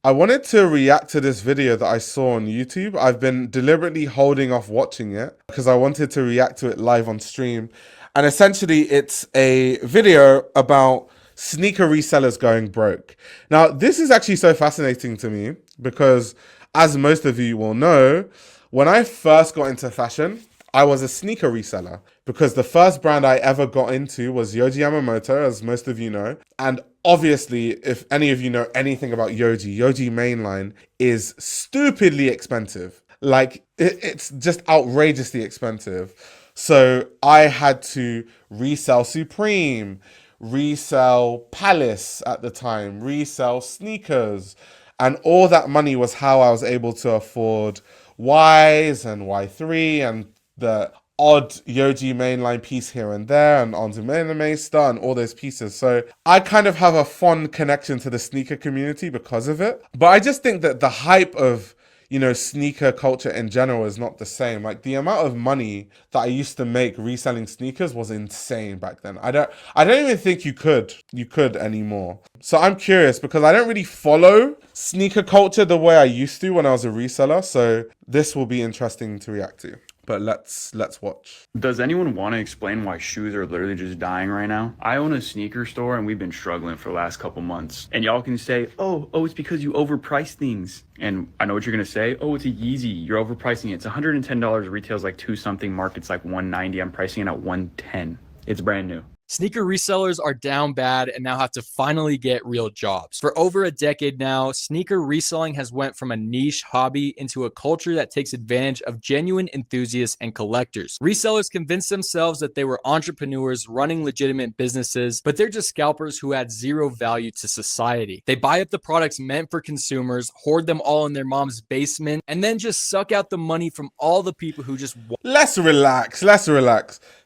I wanted to react to this video that I saw on YouTube. I've been deliberately holding off watching it because I wanted to react to it live on stream. And essentially, it's a video about sneaker resellers going broke. Now, this is actually so fascinating to me because, as most of you will know, when I first got into fashion, I was a sneaker reseller because the first brand I ever got into was Yohji Yamamoto, as most of you know. And obviously, if any of you know anything about Yohji, Yohji mainline is stupidly expensive. Like, it's just outrageously expensive. So I had to resell Supreme, resell Palace at the time, resell sneakers. And all that money was how I was able to afford Ys and Y3 and the odd Yohji mainline piece here and there and Anime Star and all those pieces. So I kind of have a fond connection to the sneaker community because of it. But I just think that the hype of, you know, sneaker culture in general is not the same. Like the amount of money that I used to make reselling sneakers was insane back then. I don't even think you could anymore. So I'm curious because I don't really follow sneaker culture the way I used to when I was a reseller. So this will be interesting to react to. But let's watch. Does anyone want to explain why shoes are literally just dying right now? I own a sneaker store and we've been struggling for the last couple months. And y'all can say, oh, it's because you overprice things. And I know what you're going to say. Oh, it's a Yeezy. You're overpricing it. It's $110. Retails like 2 something. Market's like 190. I'm pricing it at 110. It's brand new. Sneaker resellers are down bad and now have to finally get real jobs. For over a decade now, sneaker reselling has went from a niche hobby into a culture that takes advantage of genuine enthusiasts and collectors. Resellers convince themselves that they were entrepreneurs running legitimate businesses, but they're just scalpers who add zero value to society. They buy up the products meant for consumers, hoard them all in their mom's basement, and then just suck out the money from all the people who just Let's relax.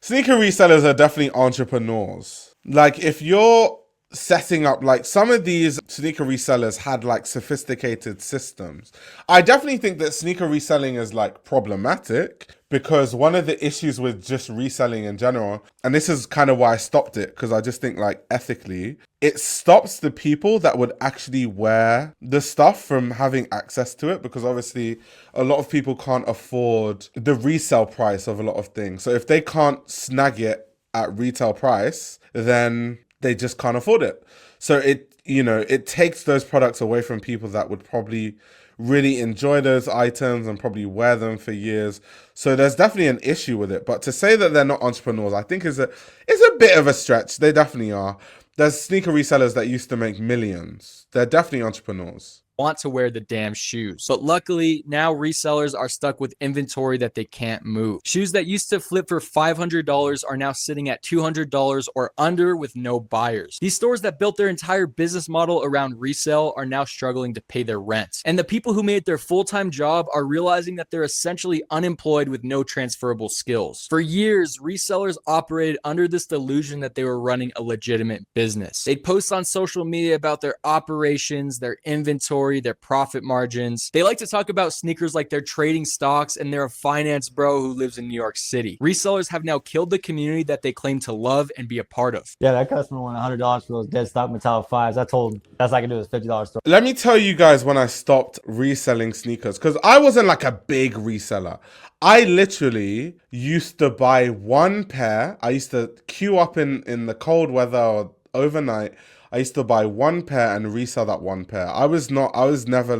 Sneaker resellers are definitely entrepreneurs. Like if you're setting up, like some of these sneaker resellers had like sophisticated systems. I definitely think that sneaker reselling is like problematic because one of the issues with just reselling in general, and this is kind of why I stopped it, because I just think like ethically, it stops the people that would actually wear the stuff from having access to it, because obviously a lot of people can't afford the resale price of a lot of things. So if they can't snag it at retail price, then they just can't afford it. So it takes those products away from people that would probably really enjoy those items and probably wear them for years. So there's definitely an issue with it. But to say that they're not entrepreneurs, I think is a bit of a stretch. They definitely are. There's sneaker resellers that used to make millions. They're definitely entrepreneurs. want to wear the damn shoes. But luckily, now resellers are stuck with inventory that they can't move. Shoes that used to flip for $500 are now sitting at $200 or under with no buyers. These stores that built their entire business model around resale are now struggling to pay their rent. And the people who made it their full-time job are realizing that they're essentially unemployed with no transferable skills. For years, resellers operated under this delusion that they were running a legitimate business. They'd post on social media about their operations, their inventory, their profit margins. They like to talk about sneakers like they're trading stocks and they're a finance bro who lives in New York City. Resellers have now killed the community that they claim to love and be a part of. Yeah, that customer wanted $100 for those dead stock metallic fives. I told him that's I can do is $50 store. Let me tell you guys when I stopped reselling sneakers, because I wasn't like a big reseller. I literally used to buy one pair. I used to queue up in the cold weather or overnight. I used to buy one pair and resell that one pair. I was never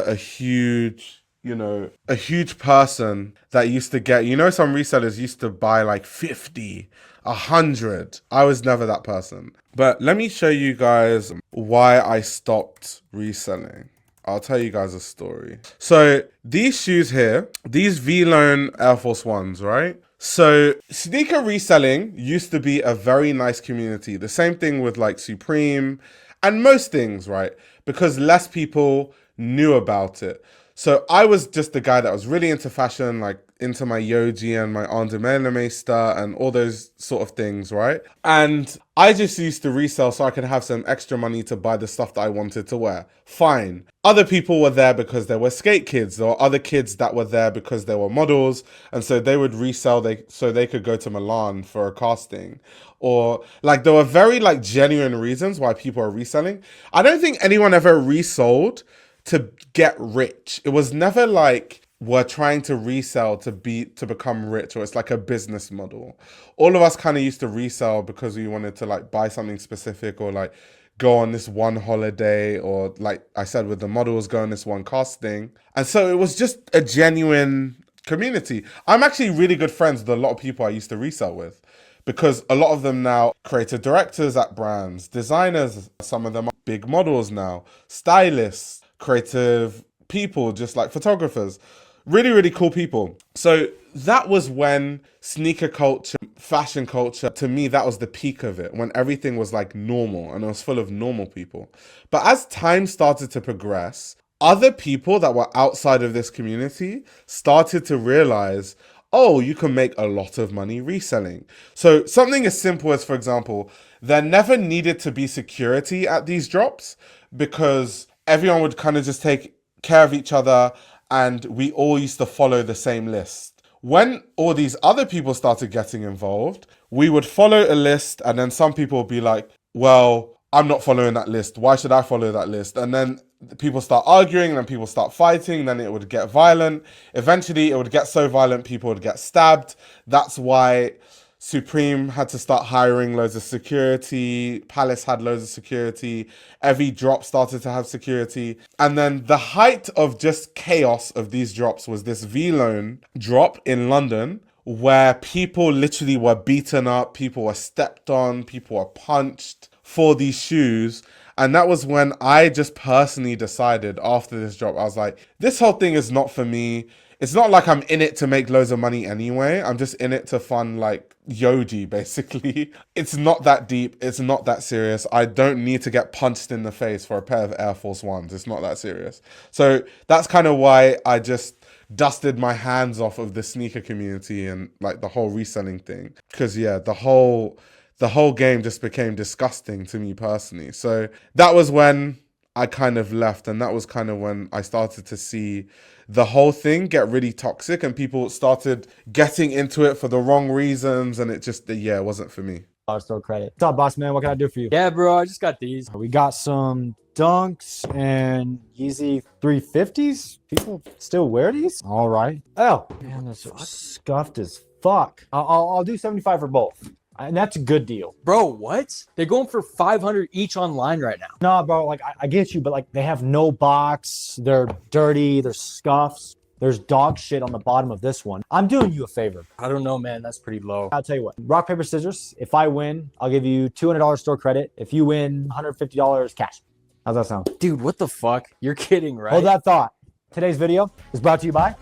a huge, a huge person that used to get, some resellers used to buy like 50, 100. I was never that person. But let me show you guys why I stopped reselling. I'll tell you guys a story. So these shoes here, these V-Lone Air Force Ones, right? So sneaker reselling used to be a very nice community. The same thing with like Supreme and most things, right? Because less people knew about it. So I was just the guy that was really into fashion. Like into my Yohji and my Andermelemeister and all those sort of things, right? And I just used to resell so I could have some extra money to buy the stuff that I wanted to wear. Fine. Other people were there because there were skate kids, or other kids that were there because they were models, and so they would resell so they could go to Milan for a casting. Or like there were very like genuine reasons why people are reselling. I don't think anyone ever resold to get rich. It was never like we're trying to resell to become rich, or it's like a business model. All of us kind of used to resell because we wanted to like buy something specific, or like go on this one holiday, or like I said with the models, go on this one casting. And so it was just a genuine community. I'm actually really good friends with a lot of people I used to resell with, because a lot of them now creative directors at brands, designers, some of them are big models now, stylists, creative people, just like photographers. Really, really cool people. So that was when sneaker culture, fashion culture, to me, that was the peak of it, when everything was like normal and it was full of normal people. But as time started to progress, other people that were outside of this community started to realize, oh, you can make a lot of money reselling. So something as simple as, for example, there never needed to be security at these drops, because everyone would kind of just take care of each other, and we all used to follow the same list. When all these other people started getting involved, we would follow a list, and then some people would be like, well, I'm not following that list. Why should I follow that list? And then people start arguing, and then people start fighting, then it would get violent. Eventually, it would get so violent, people would get stabbed. That's why Supreme had to start hiring loads of security. Palace had loads of security. Every drop started to have security. And then the height of just chaos of these drops was this V-Loan drop in London, where people literally were beaten up, people were stepped on, people were punched for these shoes. And that was when I just personally decided after this drop, I was like, this whole thing is not for me. It's not like I'm in it to make loads of money anyway. I'm just in it to fund like Yohji, basically. It's not that deep. It's not that serious. I don't need to get punched in the face for a pair of Air Force Ones. It's not that serious. So that's kind of why I just dusted my hands off of the sneaker community and like the whole reselling thing. Because yeah, the whole game just became disgusting to me personally. So that was when I kind of left, and that was kind of when I started to see the whole thing get really toxic, and people started getting into it for the wrong reasons, and it just, yeah, it wasn't for me. Store credit. What's up, boss man? What can I do for you? Yeah, bro, I just got these. We got some Dunks and Yeezy 350s. People still wear these? All right. Oh, man, this is scuffed as fuck. I'll do 75 for both. And that's a good deal. Bro, what? They're going for 500 each online right now. No, bro, like I get you, but like they have no box. They're dirty. They're scuffs. There's dog shit on the bottom of this one. I'm doing you a favor. I don't know, man. That's pretty low. I'll tell you what. Rock, paper, scissors. If I win, I'll give you $200 store credit. If you win, $150 cash. How's that sound? Dude, what the fuck? You're kidding, right? Hold that thought. Today's video is brought to you by...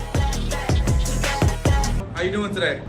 How you doing today?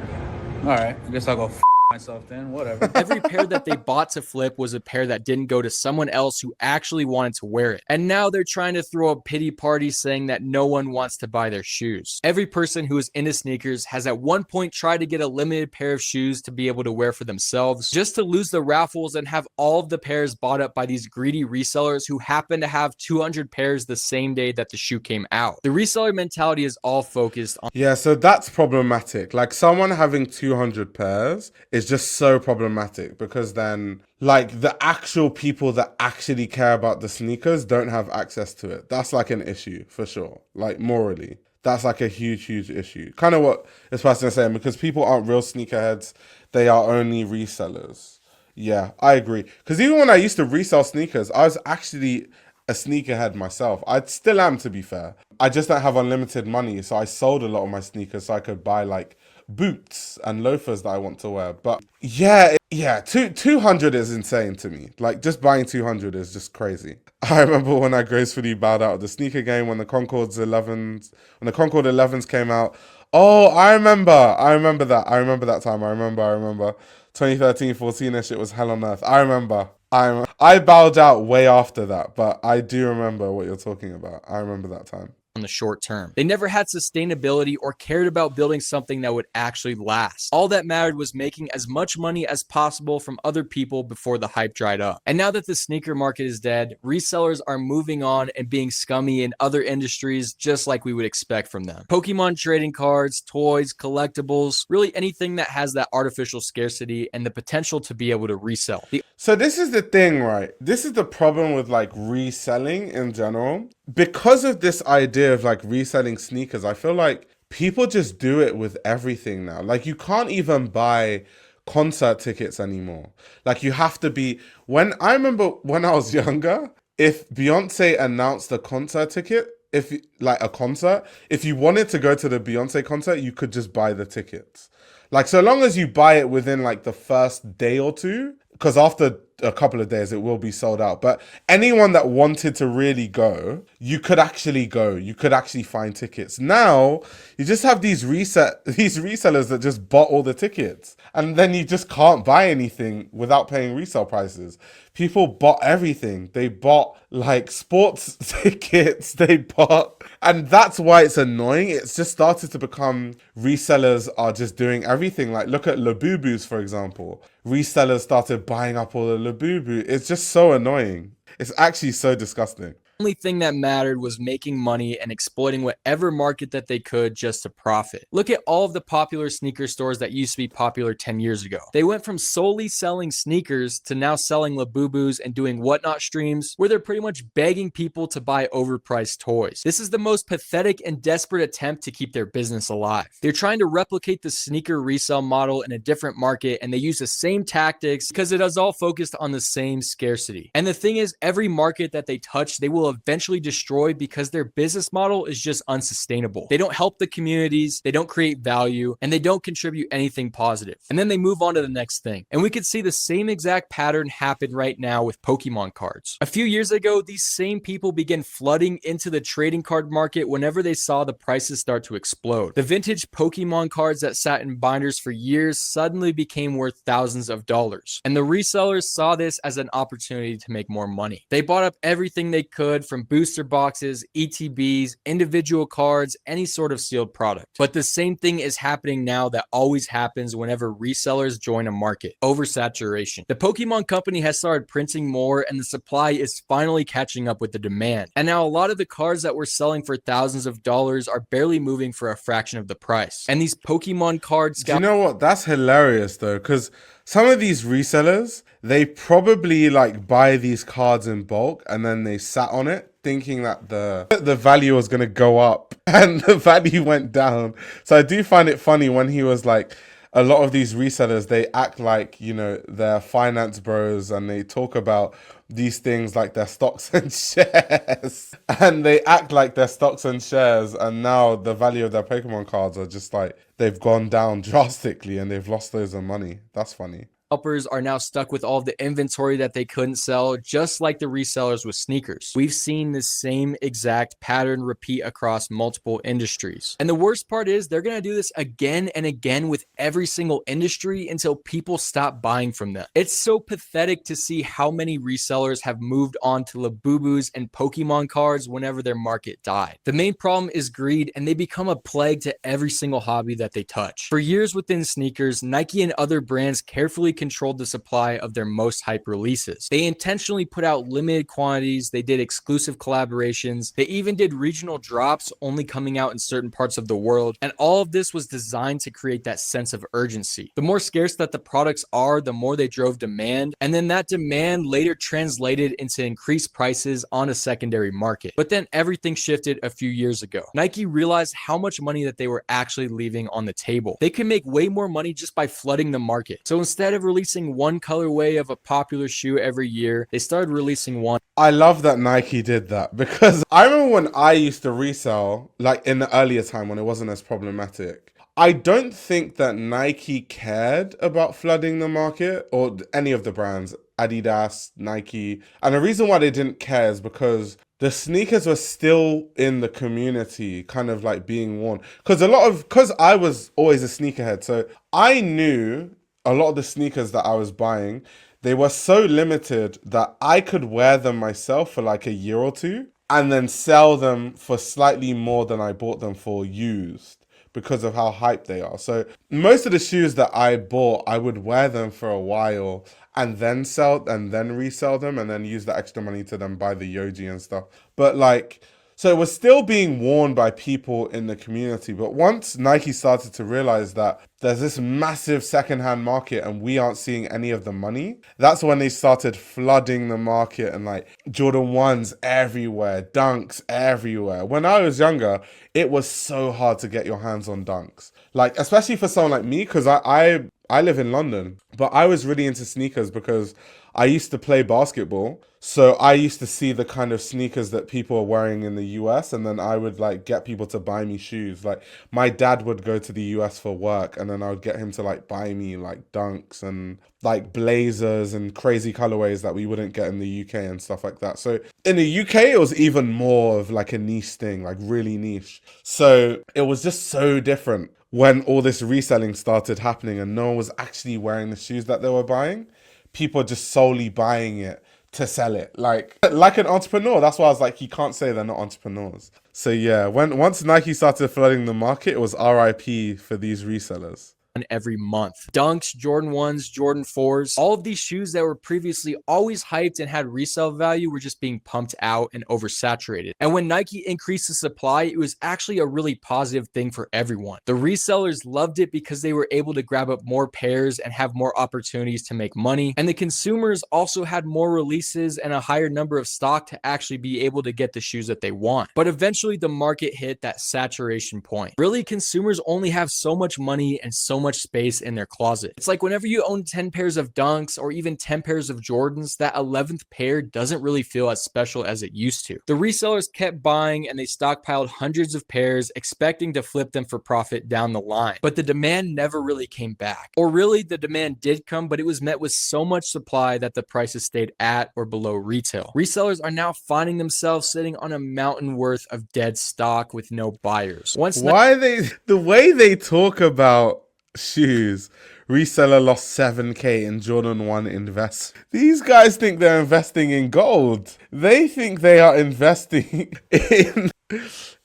All right, I guess I'll go myself then, whatever. Every pair that they bought to flip was a pair that didn't go to someone else who actually wanted to wear it. And now they're trying to throw a pity party saying that no one wants to buy their shoes. Every person who is into sneakers has at one point tried to get a limited pair of shoes to be able to wear for themselves, just to lose the raffles and have all of the pairs bought up by these greedy resellers who happen to have 200 pairs the same day that the shoe came out. The reseller mentality is all focused on... Yeah, so that's problematic. Like someone having 200 pairs is just so problematic, because then like the actual people that actually care about the sneakers don't have access to it. That's like an issue for sure. Like morally, that's like a huge issue. Kind of what this person is saying, because people aren't real sneakerheads. They are only resellers. Yeah, I agree. Because even when I used to resell sneakers, I was actually a sneakerhead myself. I still am, to be fair. I just don't have unlimited money, so I sold a lot of my sneakers so I could buy like boots and loafers that I want to wear. But yeah, 200 is insane to me. Like just buying 200 is just crazy. I remember when I gracefully bowed out of the sneaker game when the Concord 11s came out. Oh, I remember that. I remember time. I remember 2013, 14ish, it was hell on earth. I remember. I bowed out way after that, but I do remember what you're talking about. I remember that time. on the short term. They never had sustainability or cared about building something that would actually last. All that mattered was making as much money as possible from other people before the hype dried up. And now that the sneaker market is dead, resellers are moving on and being scummy in other industries just like we would expect from them. Pokemon trading cards, toys, collectibles, really anything that has that artificial scarcity and the potential to be able to resell. So this is the thing, right? This is the problem with like reselling in general. Because of this idea of like reselling sneakers, I feel like people just do it with everything now. Like you can't even buy concert tickets anymore. Like you have to be, I remember when I was younger, if Beyonce announced a concert ticket, if you wanted to go to the Beyonce concert, you could just buy the tickets. Like so long as you buy it within like the first day or two, because after a couple of days it will be sold out. But anyone that wanted to really go, you could actually go. You could actually find tickets. Now you just have these resellers that just bought all the tickets, and then you just can't buy anything without paying resale prices. People bought everything. They bought like sports tickets. And that's why it's annoying. It's just started to become resellers are just doing everything. Like look at Labubus, for example. Resellers started buying up all the Labubu. It's just so annoying. It's actually so disgusting. Only thing that mattered was making money and exploiting whatever market that they could just to profit. Look at all of the popular sneaker stores that used to be popular 10 years ago. They went from solely selling sneakers to now selling Labubus and doing whatnot streams where they're pretty much begging people to buy overpriced toys. This is the most pathetic and desperate attempt to keep their business alive. They're trying to replicate the sneaker resale model in a different market, and they use the same tactics because it is all focused on the same scarcity. And the thing is, every market that they touch, they will eventually destroy because their business model is just unsustainable. They don't help the communities, they don't create value, and they don't contribute anything positive. And then they move on to the next thing. And we could see the same exact pattern happen right now with Pokemon cards. A few years ago, these same people began flooding into the trading card market whenever they saw the prices start to explode. The vintage Pokemon cards that sat in binders for years suddenly became worth thousands of dollars. And the resellers saw this as an opportunity to make more money. They bought up everything they could, from booster boxes, ETBs, individual cards, any sort of sealed product. But the same thing is happening now that always happens whenever resellers join a market: oversaturation. The Pokemon company has started printing more, and the supply is finally catching up with the demand. And now a lot of the cards that were selling for thousands of dollars are barely moving for a fraction of the price. And these Pokemon cards, Do you know what? That's hilarious though, because some of these resellers, they probably like buy these cards in bulk and then they sat on it thinking that the value was going to go up, and the value went down. So I do find it funny when he was like, a lot of these resellers, they act like, you know, they're finance bros, and they talk about these things like their stocks and shares. And they act like their stocks and shares, and now the value of their Pokemon cards are just like, they've gone down drastically and they've lost loads of money. That's funny. scalpers are now stuck with all of the inventory that they couldn't sell, just like the resellers with sneakers. We've seen the same exact pattern repeat across multiple industries. And the worst part is they're going to do this again and again with every single industry until people stop buying from them. It's so pathetic to see how many resellers have moved on to Labubus and Pokemon cards whenever their market died. The main problem is greed, and they become a plague to every single hobby that they touch. For years within sneakers, Nike and other brands carefully controlled the supply of their most hype releases. They intentionally put out limited quantities, they did exclusive collaborations, they even did regional drops only coming out in certain parts of the world, and all of this was designed to create that sense of urgency. The more scarce that the products are, the more they drove demand, and then that demand later translated into increased prices on a secondary market. But then everything shifted a few years ago. Nike realized how much money that they were actually leaving on the table. They could make way more money just by flooding the market. So instead of releasing one colorway of a popular shoe every year, they started releasing one. I love that Nike did that, because I remember when I used to resell, like in the earlier time when it wasn't as problematic, I don't think that Nike cared about flooding the market, or any of the brands, Adidas, Nike. And the reason why they didn't care is because the sneakers were still in the community, kind of like being worn. Because I was always a sneakerhead, so I knew a lot of the sneakers that I was buying, they were so limited that I could wear them myself for like a year or two. and then sell them for slightly more than I bought them for used because of how hyped they are. So most of the shoes that I bought, I would wear them for a while and then sell and then resell them and then use the extra money to then buy the Yohji and stuff. But like, so it was still being worn by people in the community. But once Nike started to realize that there's this massive secondhand market and we aren't seeing any of the money, that's when they started flooding the market and like Jordan 1s everywhere, Dunks everywhere. When I was younger, it was so hard to get your hands on Dunks. Like, especially for someone like me, because I live in London, but I was really into sneakers because I used to play basketball. So I used to see the kind of sneakers that people are wearing in the US, and then I would like get people to buy me shoes. Like my dad would go to the US for work, and then I would get him to like buy me like Dunks and like blazers and crazy colorways that we wouldn't get in the UK and stuff like that. So in the UK, it was even more of like a niche thing, like really niche. So it was just so different when all this reselling started happening and no one was actually wearing the shoes that they were buying. People are just solely buying it to sell it, like an entrepreneur. That's why I was like, you can't say they're not entrepreneurs. So yeah, once Nike started flooding the market, it was RIP for these resellers. Every month. Dunks, Jordan 1s, Jordan 4s, all of these shoes that were previously always hyped and had resale value were just being pumped out and oversaturated. And when Nike increased the supply, it was actually a really positive thing for everyone. The resellers loved it because they were able to grab up more pairs and have more opportunities to make money. And the consumers also had more releases and a higher number of stock to actually be able to get the shoes that they want. But eventually the market hit that saturation point. Really, consumers only have so much money and so much space in their closet. It's like whenever you own 10 pairs of Dunks or even 10 pairs of Jordans, that 11th pair doesn't really feel as special as it used to. The resellers kept buying and they stockpiled hundreds of pairs, expecting to flip them for profit down the line. But the demand never really came back. Or really, the demand did come, but it was met with so much supply that the prices stayed at or below retail. Resellers are now finding themselves sitting on a mountain worth of dead stock with no buyers. The way they talk about shoes, reseller lost 7K in Jordan 1 invest. These guys think they're investing in gold. They think they are investing in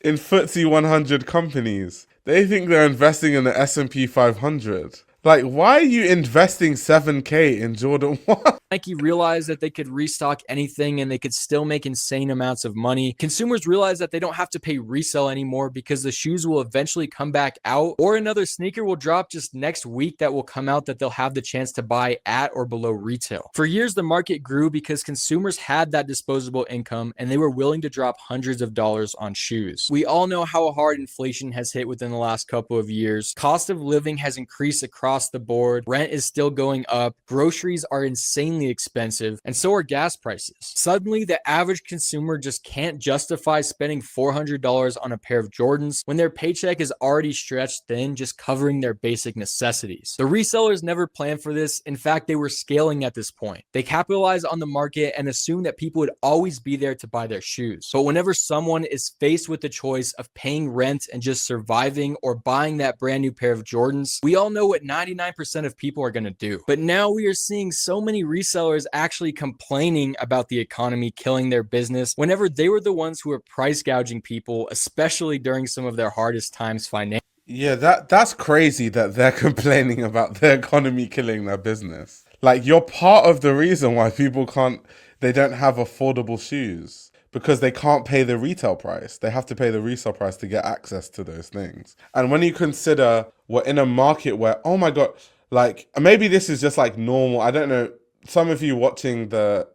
FTSE 100 companies. They think they're investing in the S&P 500. Like, why are you investing 7K in Jordan 1? Nike realized that they could restock anything and they could still make insane amounts of money. Consumers realized that they don't have to pay resale anymore because the shoes will eventually come back out, or another sneaker will drop just next week that will come out that they'll have the chance to buy at or below retail. For years, the market grew because consumers had that disposable income and they were willing to drop hundreds of dollars on shoes. We all know how hard inflation has hit within the last couple of years. Cost of living has increased across the board. Rent is still going up. Groceries are insanely expensive, and so are gas prices. Suddenly, the average consumer just can't justify spending $400 on a pair of Jordans when their paycheck is already stretched thin just covering their basic necessities. The resellers never planned for this. In fact, they were scaling at this point. They capitalized on the market and assumed that people would always be there to buy their shoes. But whenever someone is faced with the choice of paying rent and just surviving or buying that brand new pair of Jordans, we all know what 99% of people are going to do. But now we are seeing so many resellers actually complaining about the economy killing their business whenever they were the ones who were price gouging people, especially during some of their hardest times financially. Yeah, that's crazy that they're complaining about the economy killing their business. Like, you're part of the reason why they don't have affordable shoes, because they can't pay the retail price. They have to pay the resale price to get access to those things. And when you consider we're in a market where, oh my God, like, maybe this is just like normal. I don't know. Some of you watching the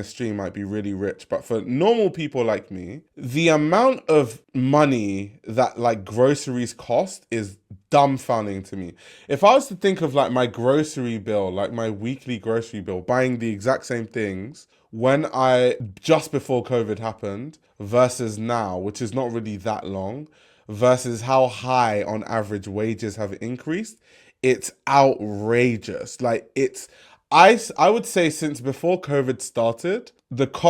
stream might be really rich, but for normal people like me, the amount of money that like groceries cost is dumbfounding to me. If I was to think of like my grocery bill, like my weekly grocery bill, buying the exact same things just before COVID happened versus now, which is not really that long, versus how high on average wages have increased, it's outrageous. Like, I would say since before COVID started,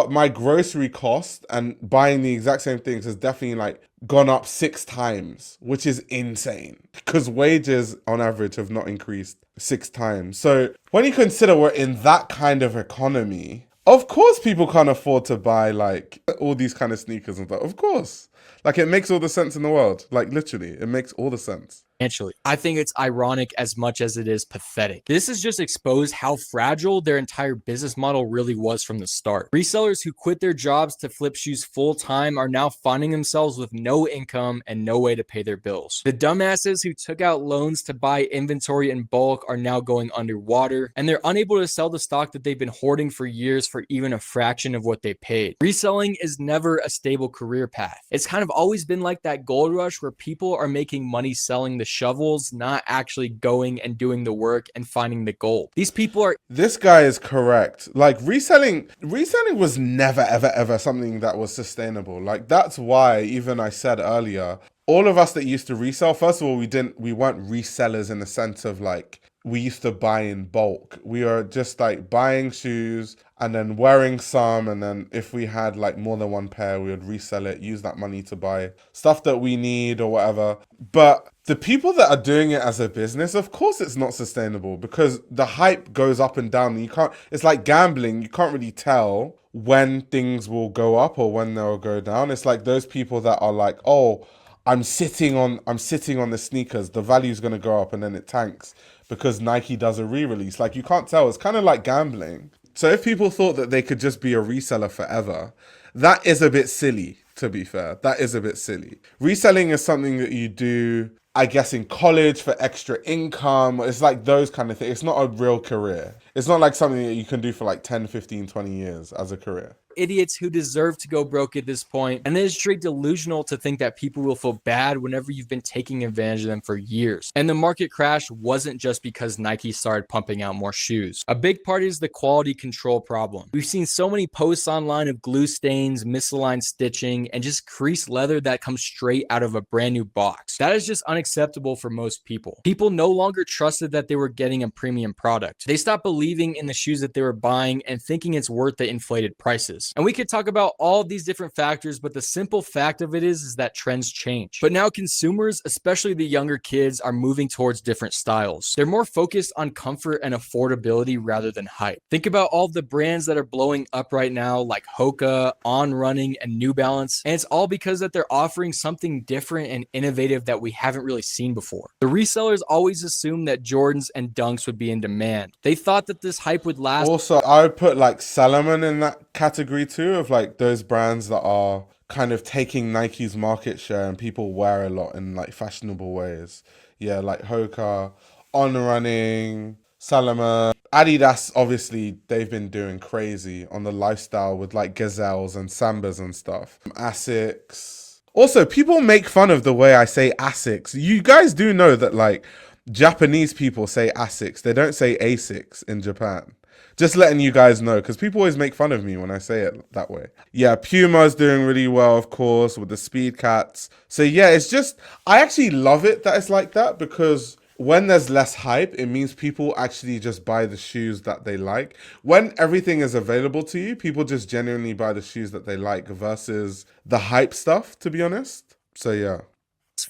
my grocery cost and buying the exact same things has definitely like gone up 6 times, which is insane because wages on average have not increased 6 times. So when you consider we're in that kind of economy, Of course people can't afford to buy like all these kind of sneakers and stuff. Of course. Like it makes all the sense in the world. Like literally, it makes all the sense. Financially. I think it's ironic as much as it is pathetic. This has just exposed how fragile their entire business model really was from the start. Resellers who quit their jobs to flip shoes full time are now finding themselves with no income and no way to pay their bills. The dumbasses who took out loans to buy inventory in bulk are now going underwater, and they're unable to sell the stock that they've been hoarding for years for even a fraction of what they paid. Reselling is never a stable career path. It's kind of always been like that gold rush where people are making money selling the shovels, not actually going and doing the work and finding the gold. These people are... This guy is correct. Like reselling was never ever something that was sustainable. Like that's why even I said earlier, all of us that used to resell, first of all, we weren't resellers in the sense of like we used to buy in bulk. We were just like buying shoes and then wearing some, and then if we had like more than one pair, we would resell it, use that money to buy stuff that we need or whatever. But the people that are doing it as a business, of course it's not sustainable because the hype goes up and down. And you can't, it's like gambling. You can't really tell when things will go up or when they'll go down. It's like those people that are like, oh, I'm sitting on the sneakers, the value's going to go up, and then it tanks because Nike does a re-release. Like you can't tell. It's kind of like gambling. So if people thought that they could just be a reseller forever, that is a bit silly, to be fair. That is a bit silly. Reselling is something that you do, I guess, in college for extra income. It's like those kind of things. It's not a real career. It's not like something that you can do for like 10, 15, 20 years as a career. Idiots who deserve to go broke at this point, and it is straight delusional to think that people will feel bad whenever you've been taking advantage of them for years. And the market crash wasn't just because Nike started pumping out more shoes. A big part is the quality control problem. We've seen so many posts online of glue stains, misaligned stitching, and just creased leather that comes straight out of a brand new box. That is just unacceptable for most people. People no longer trusted that they were getting a premium product. They stopped believing in the shoes that they were buying and thinking it's worth the inflated prices. And we could talk about all these different factors, but the simple fact of it is that trends change. But now consumers, especially the younger kids, are moving towards different styles. They're more focused on comfort and affordability rather than hype. Think about all the brands that are blowing up right now, like Hoka, On Running, and New Balance. And it's all because that they're offering something different and innovative that we haven't really seen before. The resellers always assumed that Jordans and Dunks would be in demand. They thought that this hype would last. Also, I would put like Salomon in that category too, of like those brands that are kind of taking Nike's market share and people wear a lot in like fashionable ways. Yeah, like Hoka, On Running, Salomon. Adidas, obviously, they've been doing crazy on the lifestyle with like gazelles and sambas and stuff. Asics. Also, people make fun of the way I say Asics. You guys do know that like Japanese people say Asics. They don't say Asics in Japan. Just letting you guys know, because people always make fun of me when I say it that way. Yeah, Puma's doing really well, of course, with the Speed Cats. So yeah, it's just, I actually love it that it's like that, because when there's less hype, it means people actually just buy the shoes that they like. When everything is available to you, people just genuinely buy the shoes that they like versus the hype stuff, to be honest. So yeah.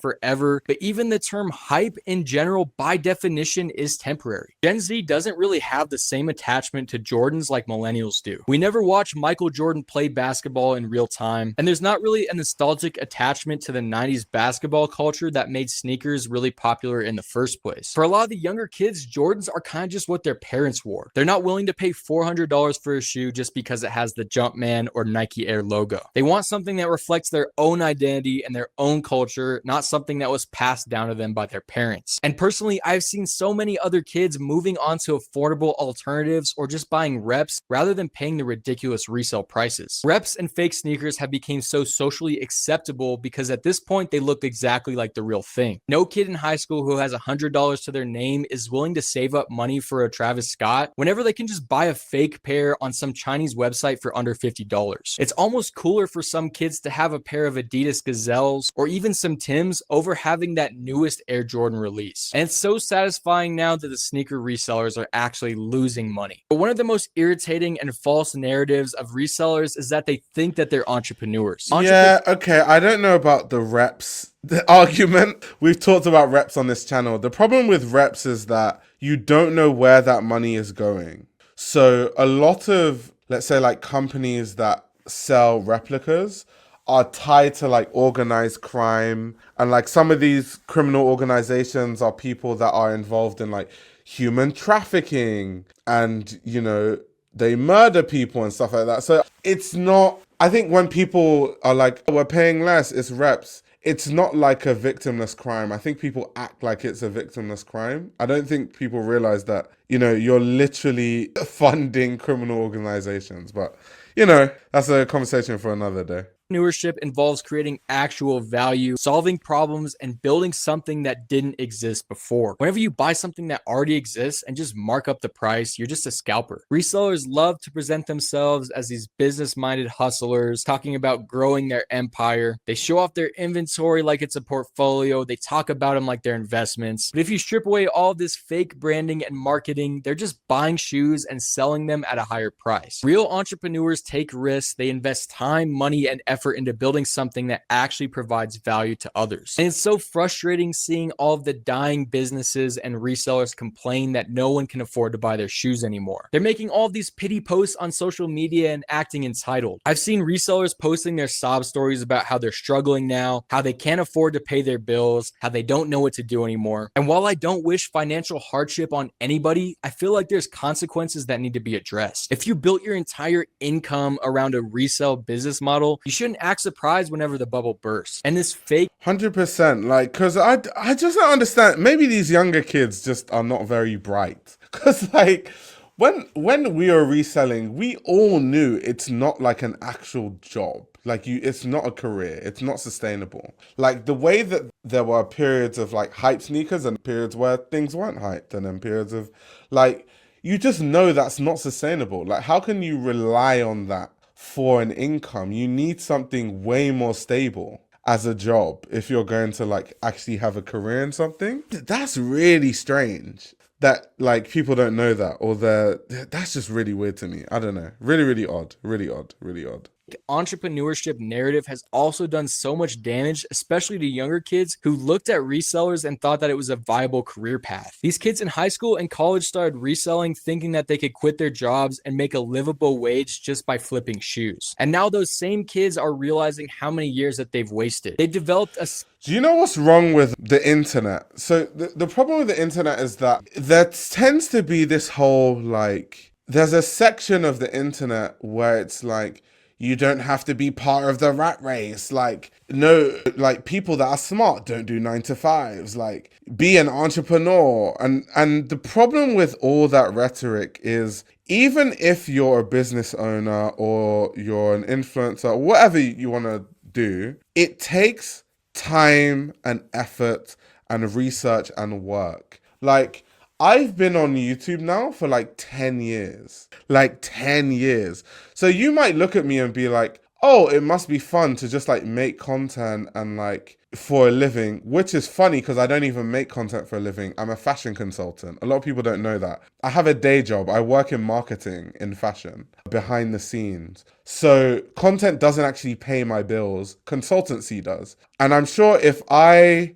Forever, but even the term hype in general by definition is temporary. Gen Z doesn't really have the same attachment to Jordans like millennials do. We never watch Michael Jordan play basketball in real time, and there's not really a nostalgic attachment to the 90s basketball culture that made sneakers really popular in the first place. For a lot of the younger kids, Jordans are kind of just what their parents wore. They're not willing to pay $400 for a shoe just because it has the Jumpman or Nike Air logo. They want something that reflects their own identity and their own culture, not something that was passed down to them by their parents. And personally, I've seen so many other kids moving on to affordable alternatives or just buying reps rather than paying the ridiculous resale prices. Reps and fake sneakers have become so socially acceptable because at this point they look exactly like the real thing. No kid in high school who has $100 to their name is willing to save up money for a Travis Scott whenever they can just buy a fake pair on some Chinese website for under $50. It's almost cooler for some kids to have a pair of Adidas Gazelles or even some Tims over having that newest Air Jordan release. And it's so satisfying now that the sneaker resellers are actually losing money. But one of the most irritating and false narratives of resellers is that they think that they're entrepreneurs. Yeah, okay, I don't know about the reps. The argument, we've talked about reps on this channel. The problem with reps is that you don't know where that money is going. So a lot of let's say like companies that sell replicas are tied to like organized crime, and like some of these criminal organizations are people that are involved in like human trafficking, and you know, they murder people and stuff like that. So it's not, I think when people are like, oh, we're paying less, it's reps, it's not like a victimless crime. I think people act like it's a victimless crime. I don't think people realize that, you know, you're literally funding criminal organizations. But, you know, that's a conversation for another day. Entrepreneurship involves creating actual value, solving problems, and building something that didn't exist before. Whenever you buy something that already exists and just mark up the price, you're just a scalper. Resellers love to present themselves as these business-minded hustlers, talking about growing their empire. They show off their inventory like it's a portfolio. They talk about them like they're investments. But if you strip away all this fake branding and marketing, they're just buying shoes and selling them at a higher price. Real entrepreneurs take risks. They invest time, money, and effort into building something that actually provides value to others. And it's so frustrating seeing all of the dying businesses and resellers complain that no one can afford to buy their shoes anymore. They're making all of these pity posts on social media and acting entitled. I've seen resellers posting their sob stories about how they're struggling now, how they can't afford to pay their bills, how they don't know what to do anymore. And while I don't wish financial hardship on anybody, I feel like there's consequences that need to be addressed. If you built your entire income around a resale business model, you shouldn't act surprised whenever the bubble bursts. And this fake 100%, like, because I just don't understand. Maybe these younger kids just are not very bright. Because like when we were reselling, we all knew it's not like an actual job. Like it's not a career. It's not sustainable. Like the way that there were periods of like hype sneakers and periods where things weren't hyped, and then periods of like, you just know that's not sustainable. Like how can you rely on that for an income? You need something way more stable as a job if you're going to like actually have a career in something. That's really strange that like people don't know that, or that's just really weird to me. I don't know. Really odd. Really odd. entrepreneurship narrative has also done so much damage, especially to younger kids who looked at resellers and thought that it was a viable career path. These kids in high school and college started reselling thinking that they could quit their jobs and make a livable wage just by flipping shoes. And now those same kids are realizing how many years that they've wasted. They developed a Do you know what's wrong with the internet? So the problem with the internet is that there tends to be this whole like, there's a section of the internet where it's like, you don't have to be part of the rat race. Like, no, like people that are smart don't do 9 to 5s. Like, be an entrepreneur. And the problem with all that rhetoric is, even if you're a business owner or you're an influencer, whatever you want to do, it takes time and effort and research and work. Like, I've been on YouTube now for like 10 years. Like 10 years. So you might look at me and be like, oh, it must be fun to just like make content and like for a living, which is funny because I don't even make content for a living. I'm a fashion consultant. A lot of people don't know that. I have a day job. I work in marketing in fashion, behind the scenes. So content doesn't actually pay my bills. Consultancy does. And I'm sure if I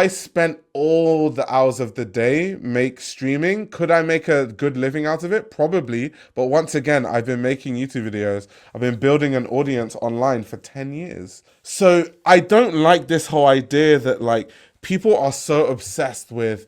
spent all the hours of the day streaming, could I make a good living out of it? Probably. But once again, I've been making YouTube videos. I've been building an audience online for 10 years. So I don't like this whole idea that like people are so obsessed with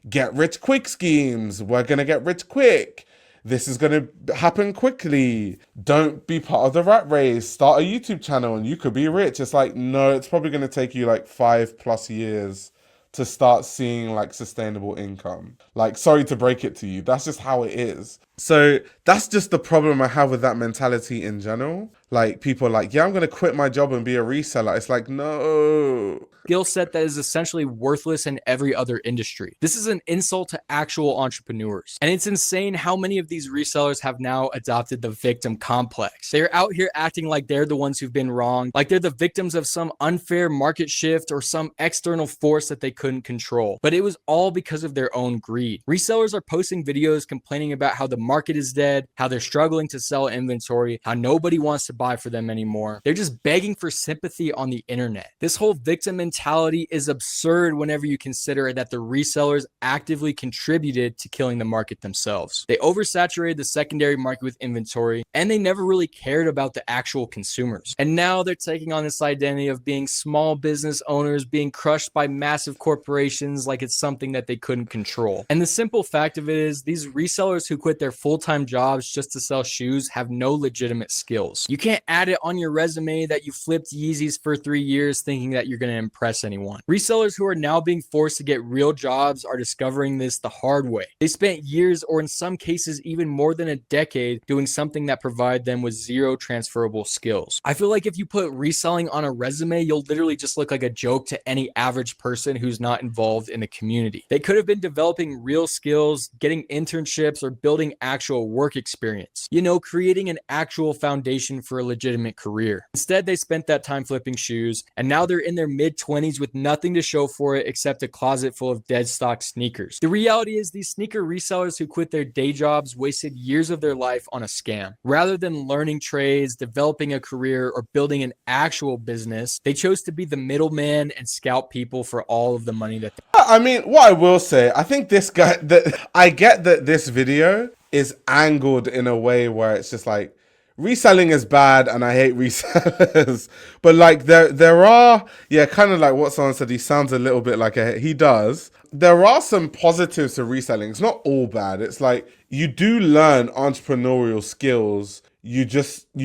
get rich quick schemes. We're going to get rich quick. This is going to happen quickly. Don't be part of the rat race. Start a YouTube channel and you could be rich. It's like, no, it's probably going to take you like 5+ years to start seeing like sustainable income. Like, sorry to break it to you. That's just how it is. So that's just the problem I have with that mentality in general. Like people are like, yeah, I'm going to quit my job and be a reseller. It's like, no. Skill set that is essentially worthless in every other industry. This is an insult to actual entrepreneurs. And it's insane how many of these resellers have now adopted the victim complex. They're out here acting like they're the ones who've been wrong, like they're the victims of some unfair market shift or some external force that they couldn't control. But it was all because of their own greed. Resellers are posting videos complaining about how the market is dead, how they're struggling to sell inventory, how nobody wants to buy for them anymore. They're just begging for sympathy on the internet. This whole victim mentality is absurd whenever you consider that the resellers actively contributed to killing the market themselves. They oversaturated the secondary market with inventory, and they never really cared about the actual consumers. And now they're taking on this identity of being small business owners, being crushed by massive corporations like it's something that they couldn't control. And the simple fact of it is, these resellers who quit their full-time jobs just to sell shoes have no legitimate skills. You can't add it on your resume that you flipped Yeezys for 3 years thinking that you're going to impress anyone. Resellers who are now being forced to get real jobs are discovering this the hard way. They spent years, or in some cases even more than a decade, doing something that provided them with zero transferable skills. I feel like if you put reselling on a resume, you'll literally just look like a joke to any average person who's not involved in the community. They could have been developing real skills, getting internships, or building actual work experience. You know, creating an actual foundation for a legitimate career. Instead, they spent that time flipping shoes, and now they're in their mid-20s with nothing to show for it except a closet full of dead stock sneakers. The reality is, these sneaker resellers who quit their day jobs wasted years of their life on a scam. Rather than learning trades, developing a career, or building an actual business, they chose to be the middleman and scalp people for all of the money that I mean, what I will say, I think this guy, that I get that this video is angled in a way where it's just like, reselling is bad and I hate resellers. But like there are, yeah, kind of like what someone said, he sounds a little bit like he does. There are some positives to reselling. It's not all bad. It's like you do learn entrepreneurial skills. You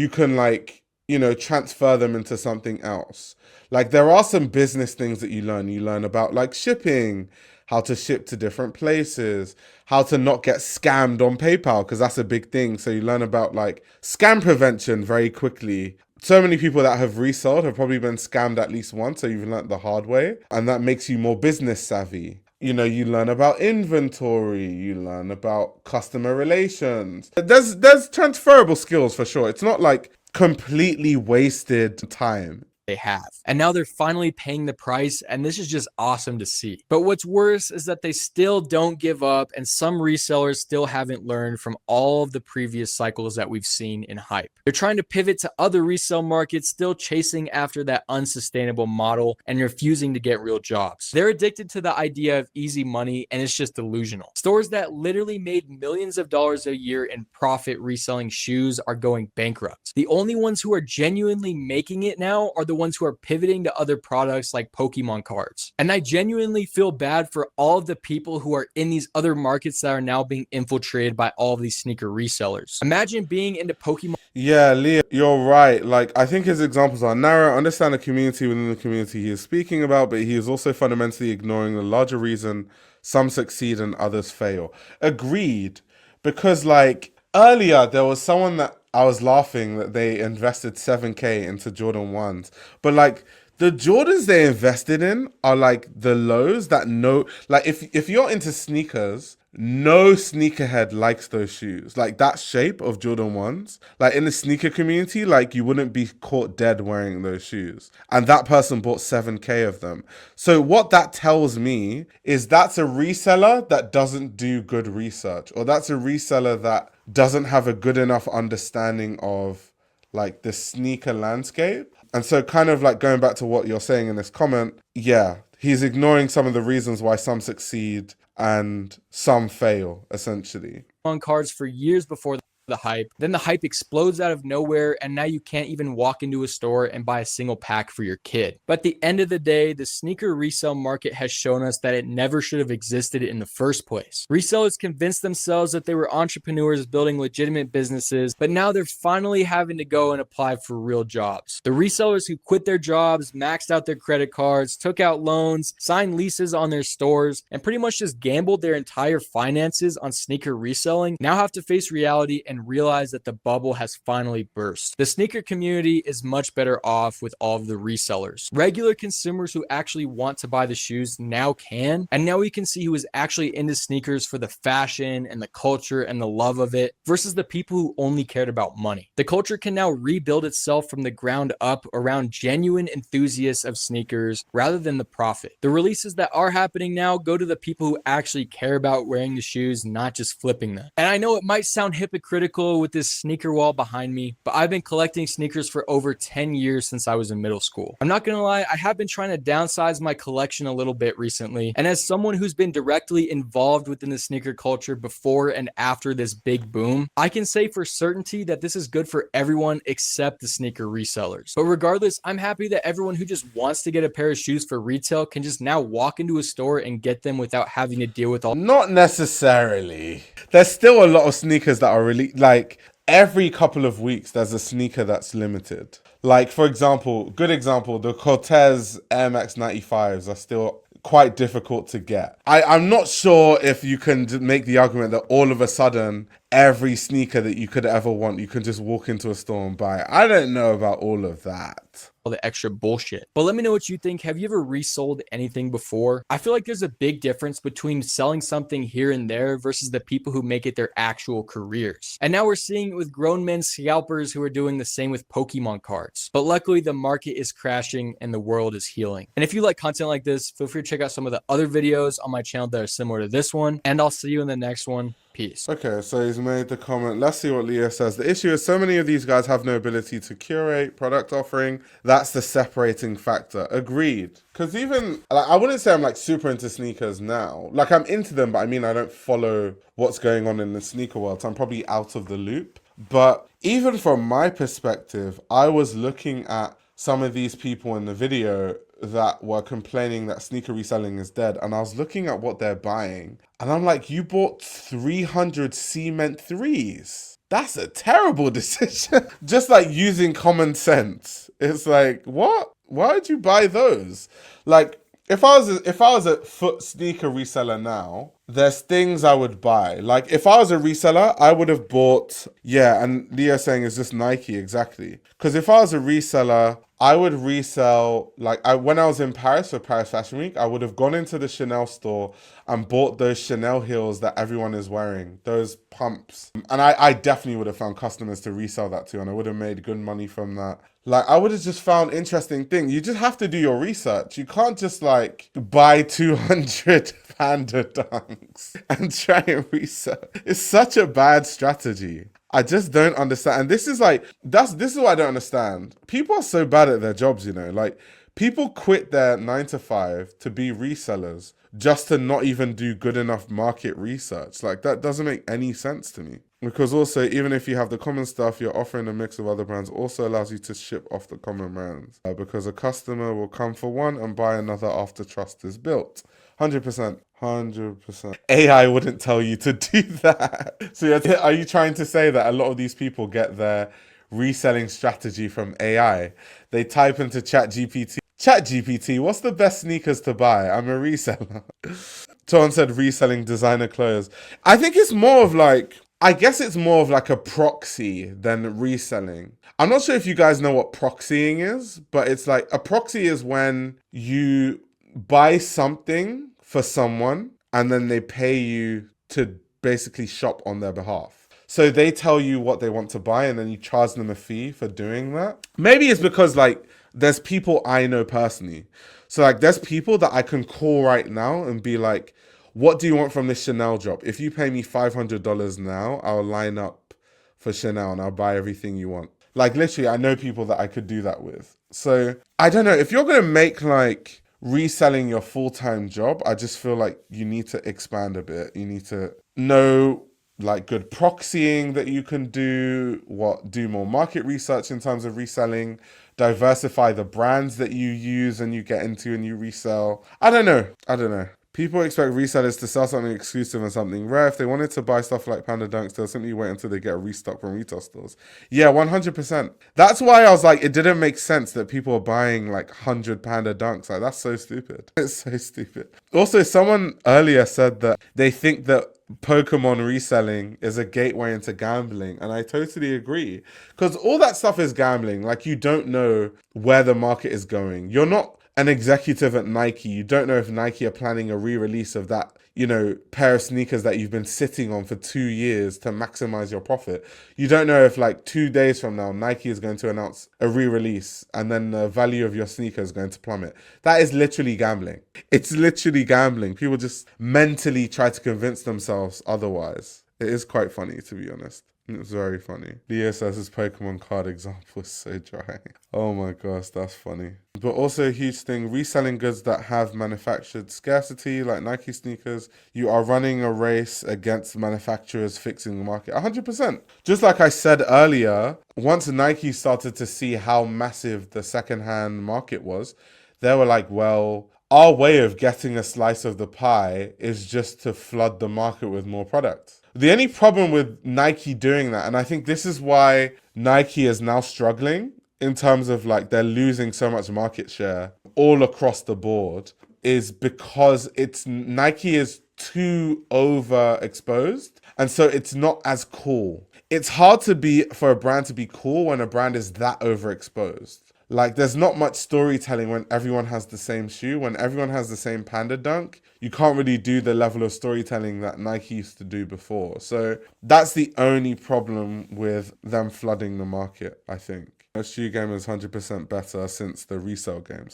can like, you know, transfer them into something else. Like there are some business things that you learn. You learn about like shipping, how to ship to different places, how to not get scammed on PayPal, because that's a big thing. So you learn about like scam prevention very quickly. So many people that have resold have probably been scammed at least once, so you've learned the hard way, and that makes you more business savvy. You know, you learn about inventory, you learn about customer relations. There's transferable skills for sure. It's not like completely wasted time. they have. And now they're finally paying the price, and this is just awesome to see. But what's worse is that they still don't give up, and some resellers still haven't learned from all of the previous cycles that we've seen in hype. They're trying to pivot to other resale markets, still chasing after that unsustainable model and refusing to get real jobs. They're addicted to the idea of easy money, and it's just delusional. Stores that literally made millions of dollars a year in profit reselling shoes are going bankrupt. The only ones who are genuinely making it now are the ones who are pivoting to other products like Pokemon cards. And I genuinely feel bad for all of the people who are in these other markets that are now being infiltrated by all of these sneaker resellers. Imagine being into Pokemon. Yeah, Leah, you're right. Like, I think his examples are narrow. I understand the community within the community he is speaking about, but he is also fundamentally ignoring the larger reason some succeed and others fail. Agreed. Because, like, earlier there was someone that I was laughing that they invested 7K into Jordan 1s. But, like, the Jordans they invested in are, like, the lows that like, if you're into sneakers, no sneakerhead likes those shoes. Like, that shape of Jordan 1s, like, in the sneaker community, like, you wouldn't be caught dead wearing those shoes. And that person bought 7K of them. So what that tells me is that's a reseller that doesn't do good research, or that's a reseller that doesn't have a good enough understanding of, like, the sneaker landscape. And so kind of like going back to what you're saying in this comment, yeah, he's ignoring some of the reasons why some succeed and some fail, essentially. On cards for years before the hype. Then the hype explodes out of nowhere, and now you can't even walk into a store and buy a single pack for your kid. But at the end of the day, the sneaker resale market has shown us that it never should have existed in the first place. Resellers convinced themselves that they were entrepreneurs building legitimate businesses, but now they're finally having to go and apply for real jobs. The resellers who quit their jobs, maxed out their credit cards, took out loans, signed leases on their stores, and pretty much just gambled their entire finances on sneaker reselling now have to face reality and and realize that the bubble has finally burst. The sneaker community is much better off with all of the resellers. Regular consumers who actually want to buy the shoes now can, and now we can see who is actually into sneakers for the fashion and the culture and the love of it versus the people who only cared about money. The culture can now rebuild itself from the ground up around genuine enthusiasts of sneakers rather than the profit. The releases that are happening now go to the people who actually care about wearing the shoes, not just flipping them. And I know it might sound hypocritical with this sneaker wall behind me, but I've been collecting sneakers for over 10 years since I was in middle school. I'm not gonna lie, I have been trying to downsize my collection a little bit recently, and as someone who's been directly involved within the sneaker culture before and after this big boom, I can say for certainty that this is good for everyone except the sneaker resellers. But regardless, I'm happy that everyone who just wants to get a pair of shoes for retail can just now walk into a store and get them without having to deal with all. Not necessarily. There's still a lot of sneakers that are really, like, every couple of weeks there's a sneaker that's limited. Like, for example, good example, the Cortez Air Max 95s are still quite difficult to get. I'm not sure if you can make the argument that all of a sudden every sneaker that you could ever want, you can just walk into a store and buy. I don't know about all of that. All the extra bullshit. But let me know what you think. Have you ever resold anything before? I feel like there's a big difference between selling something here and there versus the people who make it their actual careers. And now we're seeing it with grown men scalpers who are doing the same with Pokemon cards. But luckily the market is crashing and the world is healing. And if you like content like this, feel free to check out some of the other videos on my channel that are similar to this one. And I'll see you in the next one. Peace. Okay, so he's made the comment. Let's see what Leah says. The issue is so many of these guys have no ability to curate product offering. That's the separating factor. Agreed. Because even, like, I wouldn't say I'm like super into sneakers now. Like, I'm into them, but I mean, I don't follow what's going on in the sneaker world. So I'm probably out of the loop. But even from my perspective, I was looking at some of these people in the video that were complaining that sneaker reselling is dead, and I was looking at what they're buying, and I'm like, you bought 300 cement threes. That's a terrible decision. Just like using common sense. It's like, what? Why would you buy those? Like, if I was a foot sneaker reseller now, there's things I would buy. Like, if I was a reseller, I would have bought, yeah, and Leah saying it's just Nike, exactly. Because if I was a reseller, I would resell, like, when I was in Paris for Paris Fashion Week, I would have gone into the Chanel store and bought those Chanel heels that everyone is wearing, those pumps. And I definitely would have found customers to resell that to, and I would have made good money from that. Like, I would have just found interesting things. You just have to do your research. You can't just, like, buy 200 Panda Dunks and try and resell. It's such a bad strategy. I just don't understand. And this is like, this is what I don't understand. People are so bad at their jobs, you know, like people quit their 9 to 5 to be resellers just to not even do good enough market research. Like, that doesn't make any sense to me. Because also, even if you have the common stuff, you're offering a mix of other brands also allows you to ship off the common brands. Because a customer will come for one and buy another after trust is built. 100%. 100%. AI wouldn't tell you to do that. So are you trying to say that a lot of these people get their reselling strategy from AI? They type into ChatGPT, what's the best sneakers to buy? I'm a reseller. Ton said reselling designer clothes. I think it's more of like, I guess it's more of like a proxy than reselling. I'm not sure if you guys know what proxying is, but it's like a proxy is when you buy something for someone and then they pay you to basically shop on their behalf. So they tell you what they want to buy and then you charge them a fee for doing that. Maybe it's because like there's people I know personally. So like there's people that I can call right now and be like, what do you want from this Chanel drop? If you pay me $500 now, I'll line up for Chanel and I'll buy everything you want. Like literally, I know people that I could do that with. So I don't know, if you're going to make like reselling your full-time job, I just feel like you need to expand a bit. You need to know like good proxying that you can do, do more market research in terms of reselling, diversify the brands that you use and you get into and you resell. I don't know. People expect resellers to sell something exclusive and something rare. If they wanted to buy stuff like Panda Dunks, they'll simply wait until they get a restock from retail stores. Yeah, 100%. That's why I was like, it didn't make sense that people are buying like 100 Panda Dunks. Like, that's so stupid. It's so stupid. Also, someone earlier said that they think that Pokemon reselling is a gateway into gambling, and I totally agree, because all that stuff is gambling. Like, you don't know where the market is going. You're not an executive at Nike. You don't know if Nike are planning a re-release of that, you know, pair of sneakers that you've been sitting on for 2 years to maximize your profit. You don't know if like 2 days from now, Nike is going to announce a re-release and then the value of your sneaker is going to plummet. That is literally gambling. It's literally gambling. People just mentally try to convince themselves otherwise. It is quite funny, to be honest. It's very funny. Leo says his Pokemon card example is so dry. Oh my gosh, that's funny. But also a huge thing, reselling goods that have manufactured scarcity, like Nike sneakers. You are running a race against manufacturers fixing the market. 100%. Just like I said earlier, once Nike started to see how massive the secondhand market was, they were like, well, our way of getting a slice of the pie is just to flood the market with more products. The only problem with Nike doing that, and I think this is why Nike is now struggling in terms of like they're losing so much market share all across the board, is because Nike is too overexposed, and so it's not as cool. It's hard for a brand to be cool when a brand is that overexposed. Like, there's not much storytelling when everyone has the same shoe. When everyone has the same Panda Dunk, you can't really do the level of storytelling that Nike used to do before. So that's the only problem with them flooding the market, I think. The shoe game is 100% better since the resale game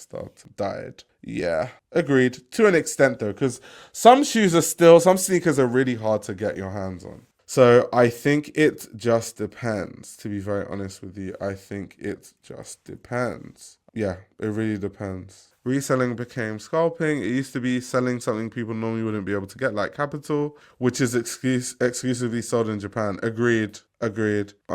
died. Yeah, agreed. To an extent, though, because some sneakers are really hard to get your hands on. So I think it just depends, to be very honest with you. I think it just depends. Yeah, it really depends. Reselling became scalping. It used to be selling something people normally wouldn't be able to get, like Capital, which is exclusively sold in Japan. Agreed. I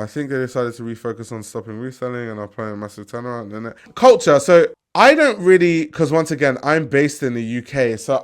think they decided to refocus on stopping reselling and are planning a massive turnaround in it. Culture. So I don't really, because once again, I'm based in the UK. So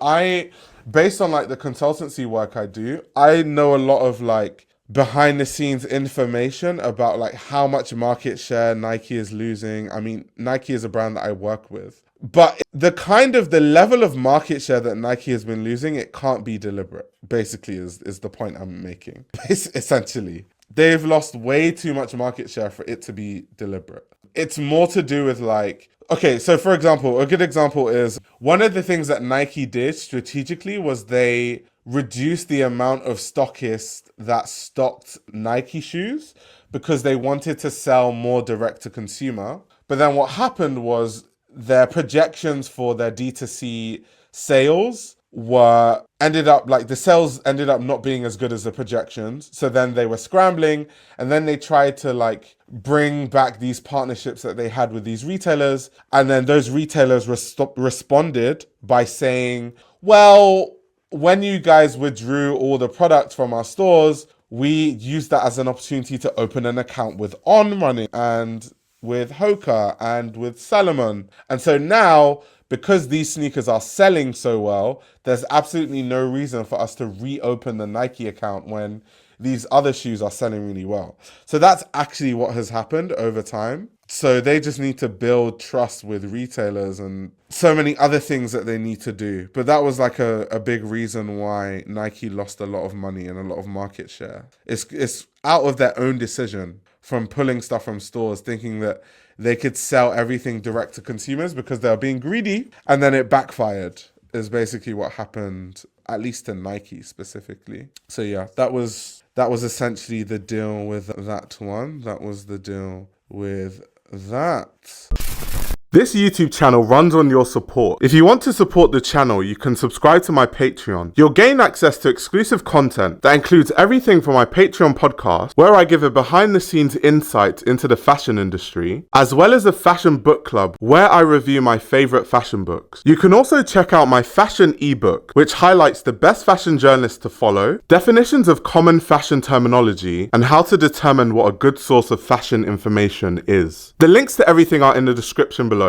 based on like the consultancy work I do, I know a lot of like behind the scenes information about like how much market share Nike is losing. I mean, Nike is a brand that I work with, but the level of market share that Nike has been losing, it can't be deliberate, basically is the point I'm making. Essentially, they've lost way too much market share for it to be deliberate. It's more to do with like, okay, so for example, a good example is one of the things that Nike did strategically was they reduced the amount of stockists that stocked Nike shoes because they wanted to sell more direct to consumer. But then what happened was their projections for their D2C sales the sales ended up not being as good as the projections. So then they were scrambling, and then they tried to like bring back these partnerships that they had with these retailers. And then those retailers responded by saying, well, when you guys withdrew all the products from our stores, we used that as an opportunity to open an account with On Running and with Hoka and with Salomon. And so now, because these sneakers are selling so well, there's absolutely no reason for us to reopen the Nike account when these other shoes are selling really well. So that's actually what has happened over time. So they just need to build trust with retailers and so many other things that they need to do. But that was like a big reason why Nike lost a lot of money and a lot of market share. It's out of their own decision from pulling stuff from stores, thinking that they could sell everything direct to consumers because they were being greedy, and then it backfired is basically what happened, at least to Nike specifically. So yeah, that was essentially the deal with that one. That was the deal with that. This YouTube channel runs on your support. If you want to support the channel, you can subscribe to my Patreon. You'll gain access to exclusive content that includes everything from my Patreon podcast, where I give a behind-the-scenes insight into the fashion industry, as well as a fashion book club where I review my favorite fashion books. You can also check out my fashion ebook, which highlights the best fashion journalists to follow, definitions of common fashion terminology, and how to determine what a good source of fashion information is. The links to everything are in the description below.